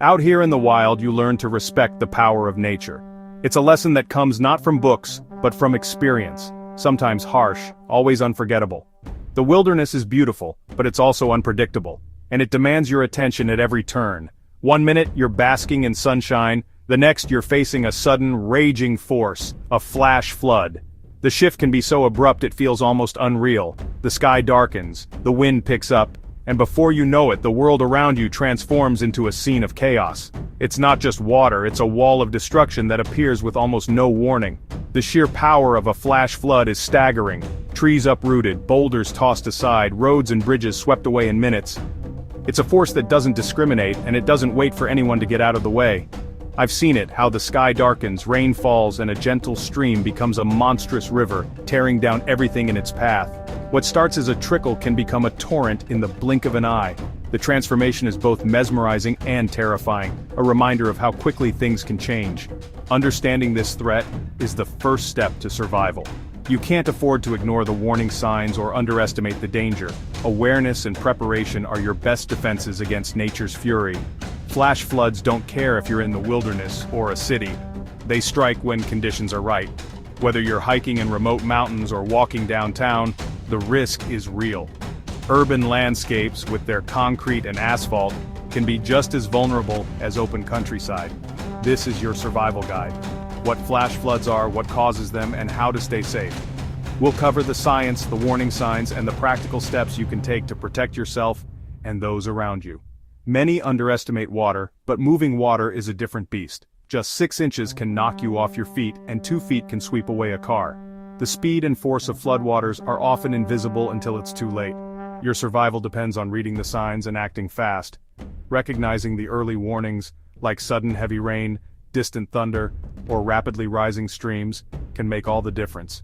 Out here in the wild, you learn to respect the power of nature. It's a lesson that comes not from books, but from experience, sometimes harsh, always unforgettable. The wilderness is beautiful, but it's also unpredictable, and it demands your attention at every turn. One minute, you're basking in sunshine, the next you're facing a sudden, raging force, a flash flood. The shift can be so abrupt it feels almost unreal. The sky darkens, the wind picks up, and before you know it, the world around you transforms into a scene of chaos. It's not just water, it's a wall of destruction that appears with almost no warning. The sheer power of a flash flood is staggering. Trees uprooted, boulders tossed aside, roads and bridges swept away in minutes. It's a force that doesn't discriminate, and it doesn't wait for anyone to get out of the way. I've seen it, how the sky darkens, rain falls, and a gentle stream becomes a monstrous river, tearing down everything in its path. What starts as a trickle can become a torrent in the blink of an eye. The transformation is both mesmerizing and terrifying, a reminder of how quickly things can change. Understanding this threat is the first step to survival. You can't afford to ignore the warning signs or underestimate the danger. Awareness and preparation are your best defenses against nature's fury. Flash floods don't care if you're in the wilderness or a city. They strike when conditions are right. Whether you're hiking in remote mountains or walking downtown, the risk is real. Urban landscapes, with their concrete and asphalt, can be just as vulnerable as open countryside. This is your survival guide. What flash floods are, what causes them, and how to stay safe. We'll cover the science, the warning signs, and the practical steps you can take to protect yourself and those around you. Many underestimate water, but moving water is a different beast. Just 6 inches can knock you off your feet, and 2 feet can sweep away a car. The speed and force of floodwaters are often invisible until it's too late. Your survival depends on reading the signs and acting fast. Recognizing the early warnings, like sudden heavy rain, distant thunder, or rapidly rising streams, can make all the difference.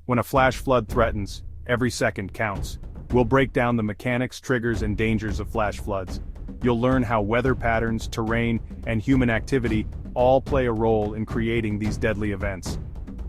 When a flash flood threatens, every second counts. We'll break down the mechanics, triggers, and dangers of flash floods. You'll learn how weather patterns, terrain, and human activity all play a role in creating these deadly events.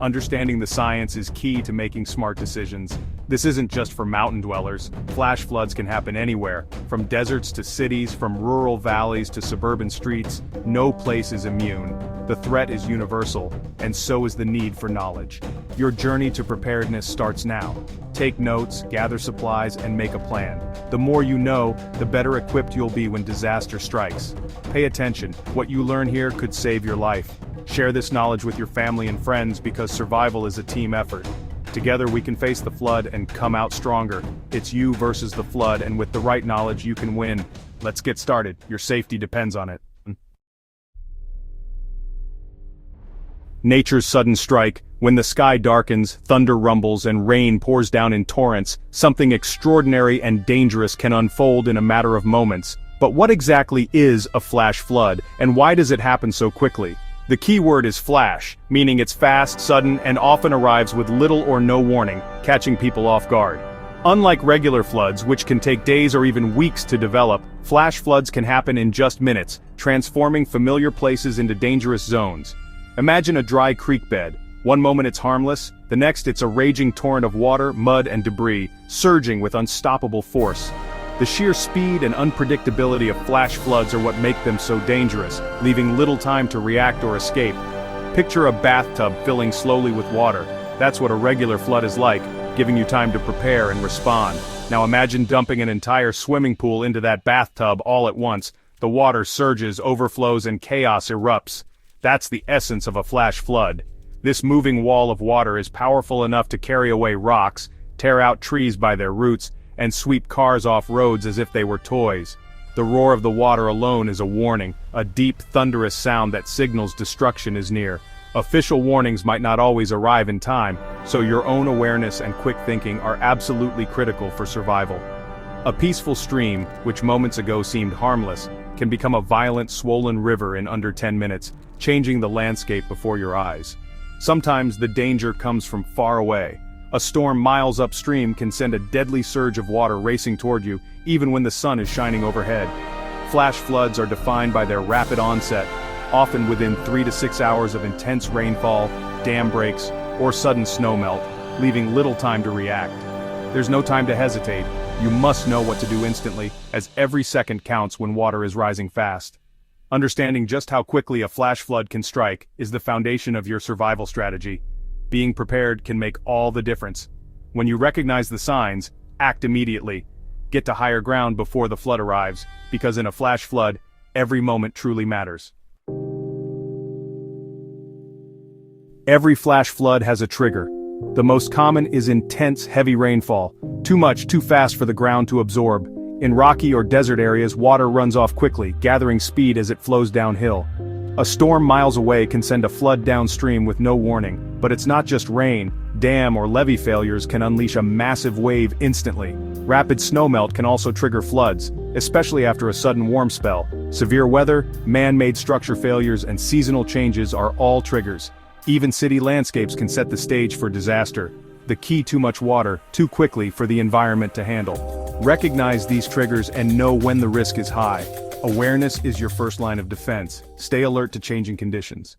Understanding the science is key to making smart decisions. This isn't just for mountain dwellers. Flash floods can happen anywhere, from deserts to cities, from rural valleys to suburban streets. No place is immune. The threat is universal, and so is the need for knowledge. Your journey to preparedness starts now. Take notes, gather supplies, and make a plan. The more you know, the better equipped you'll be when disaster strikes. Pay attention. What you learn here could save your life. Share this knowledge with your family and friends because survival is a team effort. Together we can face the flood and come out stronger. It's you versus the flood, and with the right knowledge you can win. Let's get started. Your safety depends on it. Nature's sudden strike. When the sky darkens, thunder rumbles, and rain pours down in torrents, something extraordinary and dangerous can unfold in a matter of moments. But what exactly is a flash flood, and why does it happen so quickly? The key word is flash, meaning it's fast, sudden, and often arrives with little or no warning, catching people off guard. Unlike regular floods, which can take days or even weeks to develop, flash floods can happen in just minutes, transforming familiar places into dangerous zones. Imagine a dry creek bed. One moment it's harmless, the next it's a raging torrent of water, mud, and debris, surging with unstoppable force. The sheer speed and unpredictability of flash floods are what make them so dangerous, leaving little time to react or escape. Picture a bathtub filling slowly with water. That's what a regular flood is like, giving you time to prepare and respond. Now imagine dumping an entire swimming pool into that bathtub all at once. The water surges, overflows, and chaos erupts. That's the essence of a flash flood. This moving wall of water is powerful enough to carry away rocks, tear out trees by their roots, and sweep cars off roads as if they were toys. The roar of the water alone is a warning, a deep, thunderous sound that signals destruction is near. Official warnings might not always arrive in time, so your own awareness and quick thinking are absolutely critical for survival. A peaceful stream, which moments ago seemed harmless, can become a violent, swollen river in under 10 minutes, changing the landscape before your eyes. Sometimes the danger comes from far away. A storm miles upstream can send a deadly surge of water racing toward you, even when the sun is shining overhead. Flash floods are defined by their rapid onset, often within 3 to 6 hours of intense rainfall, dam breaks, or sudden snowmelt, leaving little time to react. There's no time to hesitate. You must know what to do instantly, as every second counts when water is rising fast. Understanding just how quickly a flash flood can strike is the foundation of your survival strategy. Being prepared can make all the difference. When you recognize the signs, act immediately. Get to higher ground before the flood arrives, because in a flash flood, every moment truly matters. Every flash flood has a trigger. The most common is intense, heavy rainfall. Too much, too fast for the ground to absorb. In rocky or desert areas, water runs off quickly, gathering speed as it flows downhill. A storm miles away can send a flood downstream with no warning, but it's not just rain. Dam or levee failures can unleash a massive wave instantly. Rapid snowmelt can also trigger floods, especially after a sudden warm spell. Severe weather, man-made structure failures, and seasonal changes are all triggers. Even city landscapes can set the stage for disaster. The key: too much water, too quickly for the environment to handle. Recognize these triggers and know when the risk is high. Awareness is your first line of defense. Stay alert to changing conditions.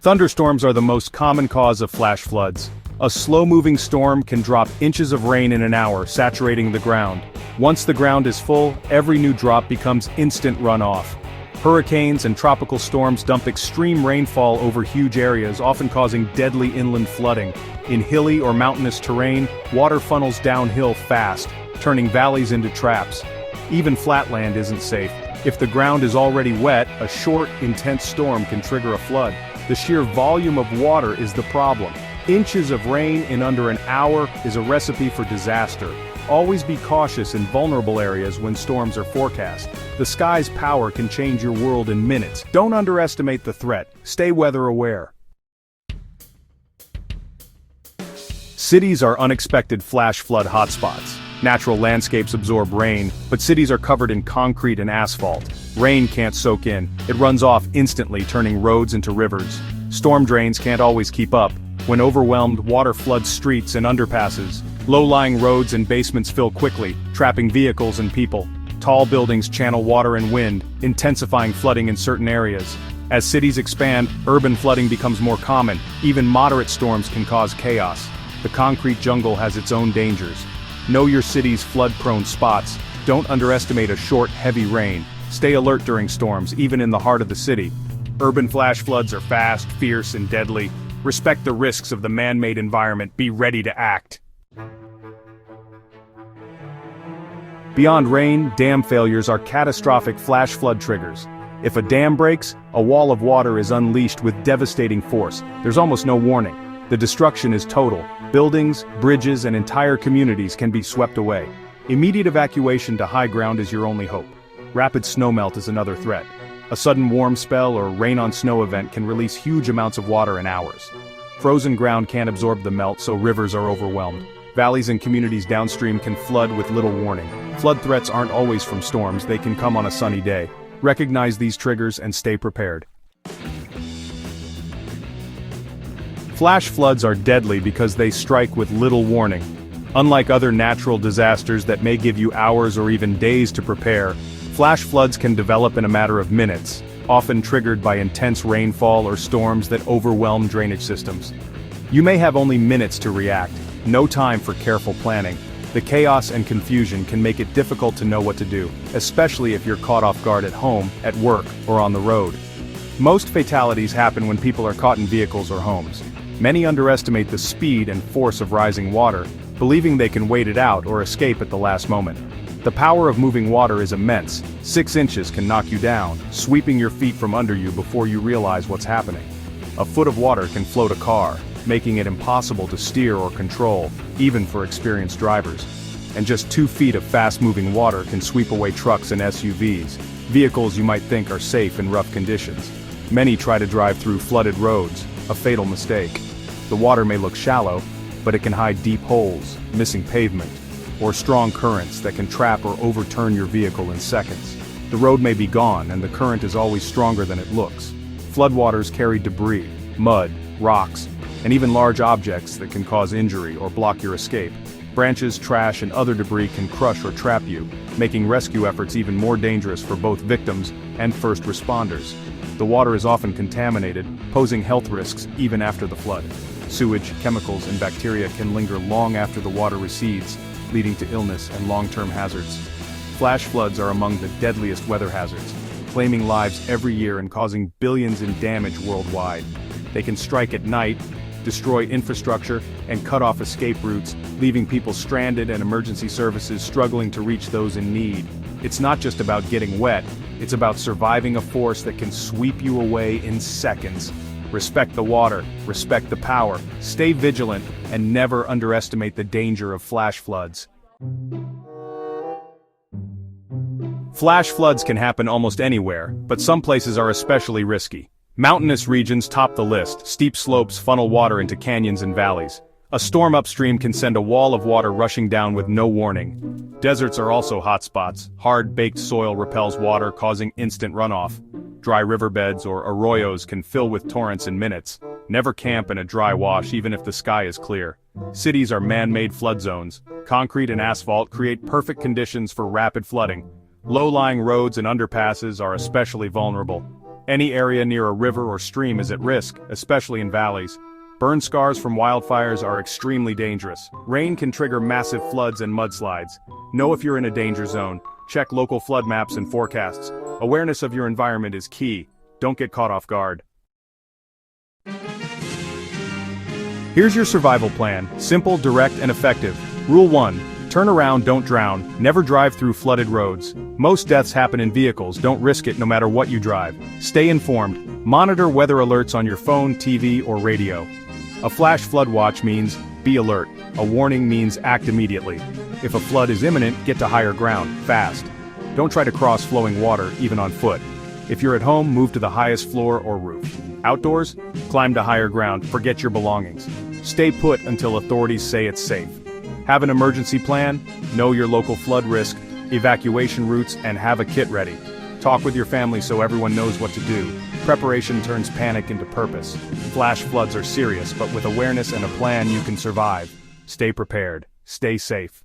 Thunderstorms are the most common cause of flash floods. A slow-moving storm can drop inches of rain in an hour, saturating the ground. Once the ground is full, every new drop becomes instant runoff. Hurricanes and tropical storms dump extreme rainfall over huge areas, often causing deadly inland flooding. In hilly or mountainous terrain, water funnels downhill fast, turning valleys into traps. Even flatland isn't safe. If the ground is already wet, a short, intense storm can trigger a flood. The sheer volume of water is the problem. Inches of rain in under an hour is a recipe for disaster. Always be cautious in vulnerable areas when storms are forecast. The sky's power can change your world in minutes. Don't underestimate the threat. Stay weather aware. Cities are unexpected flash flood hotspots. Natural landscapes absorb rain, but cities are covered in concrete and asphalt. Rain can't soak in. It runs off instantly, turning roads into rivers. Storm drains can't always keep up. When overwhelmed, water floods streets and underpasses. Low-lying roads and basements fill quickly, trapping vehicles and people. Tall buildings channel water and wind, intensifying flooding in certain areas. As cities expand, urban flooding becomes more common. Even moderate storms can cause chaos. The concrete jungle has its own dangers. Know your city's flood-prone spots. Don't underestimate a short, heavy rain. Stay alert during storms, even in the heart of the city. Urban flash floods are fast, fierce, and deadly. Respect the risks of the man-made environment. Be ready to act. Beyond rain, dam failures are catastrophic flash flood triggers. If a dam breaks, a wall of water is unleashed with devastating force. There's almost no warning. The destruction is total. Buildings, bridges, and entire communities can be swept away. Immediate evacuation to high ground is your only hope. Rapid snowmelt is another threat. A sudden warm spell or rain-on-snow event can release huge amounts of water in hours. Frozen ground can't absorb the melt, so rivers are overwhelmed. Valleys and communities downstream can flood with little warning. Flood threats aren't always from storms, they can come on a sunny day. Recognize these triggers and stay prepared. Flash floods are deadly because they strike with little warning. Unlike other natural disasters that may give you hours or even days to prepare, flash floods can develop in a matter of minutes, often triggered by intense rainfall or storms that overwhelm drainage systems. You may have only minutes to react, no time for careful planning. The chaos and confusion can make it difficult to know what to do, especially if you're caught off guard at home, at work, or on the road. Most fatalities happen when people are caught in vehicles or homes. Many underestimate the speed and force of rising water, believing they can wait it out or escape at the last moment. The power of moving water is immense. 6 inches can knock you down, sweeping your feet from under you before you realize what's happening. A foot of water can float a car, making it impossible to steer or control, even for experienced drivers. And just 2 feet of fast-moving water can sweep away trucks and SUVs, vehicles you might think are safe in rough conditions. Many try to drive through flooded roads, a fatal mistake. The water may look shallow, but it can hide deep holes, missing pavement, or strong currents that can trap or overturn your vehicle in seconds. The road may be gone, and the current is always stronger than it looks. Floodwaters carry debris, mud, rocks, and even large objects that can cause injury or block your escape. Branches, trash, and other debris can crush or trap you, making rescue efforts even more dangerous for both victims and first responders. The water is often contaminated, posing health risks even after the flood. Sewage, chemicals, and bacteria can linger long after the water recedes, leading to illness and long-term hazards. Flash floods are among the deadliest weather hazards, claiming lives every year and causing billions in damage worldwide. They can strike at night, destroy infrastructure, and cut off escape routes, leaving people stranded and emergency services struggling to reach those in need. It's not just about getting wet, it's about surviving a force that can sweep you away in seconds. Respect the water, respect the power, stay vigilant, and never underestimate the danger of flash floods. Flash floods can happen almost anywhere, but some places are especially risky. Mountainous regions top the list. Steep slopes funnel water into canyons and valleys. A storm upstream can send a wall of water rushing down with no warning. Deserts are also hotspots. Hard, baked soil repels water, causing instant runoff. Dry riverbeds or arroyos can fill with torrents in minutes. Never camp in a dry wash even if the sky is clear. Cities are man-made flood zones. Concrete and asphalt create perfect conditions for rapid flooding. Low-lying roads and underpasses are especially vulnerable. Any area near a river or stream is at risk, especially in valleys. Burn scars from wildfires are extremely dangerous. Rain can trigger massive floods and mudslides. Know if you're in a danger zone. Check local flood maps and forecasts. Awareness of your environment is key. Don't get caught off guard. Here's your survival plan. Simple, direct, and effective. Rule 1. Turn around, don't drown. Never drive through flooded roads. Most deaths happen in vehicles. Don't risk it no matter what you drive. Stay informed. Monitor weather alerts on your phone, TV, or radio. A flash flood watch means be alert. A warning means act immediately. If a flood is imminent, get to higher ground, fast. Don't try to cross flowing water, even on foot. If you're at home, move to the highest floor or roof. Outdoors, climb to higher ground, forget your belongings. Stay put until authorities say it's safe. Have an emergency plan, know your local flood risk, evacuation routes, and have a kit ready. Talk with your family so everyone knows what to do. Preparation turns panic into purpose. Flash floods are serious, but with awareness and a plan you can survive. Stay prepared. Stay safe.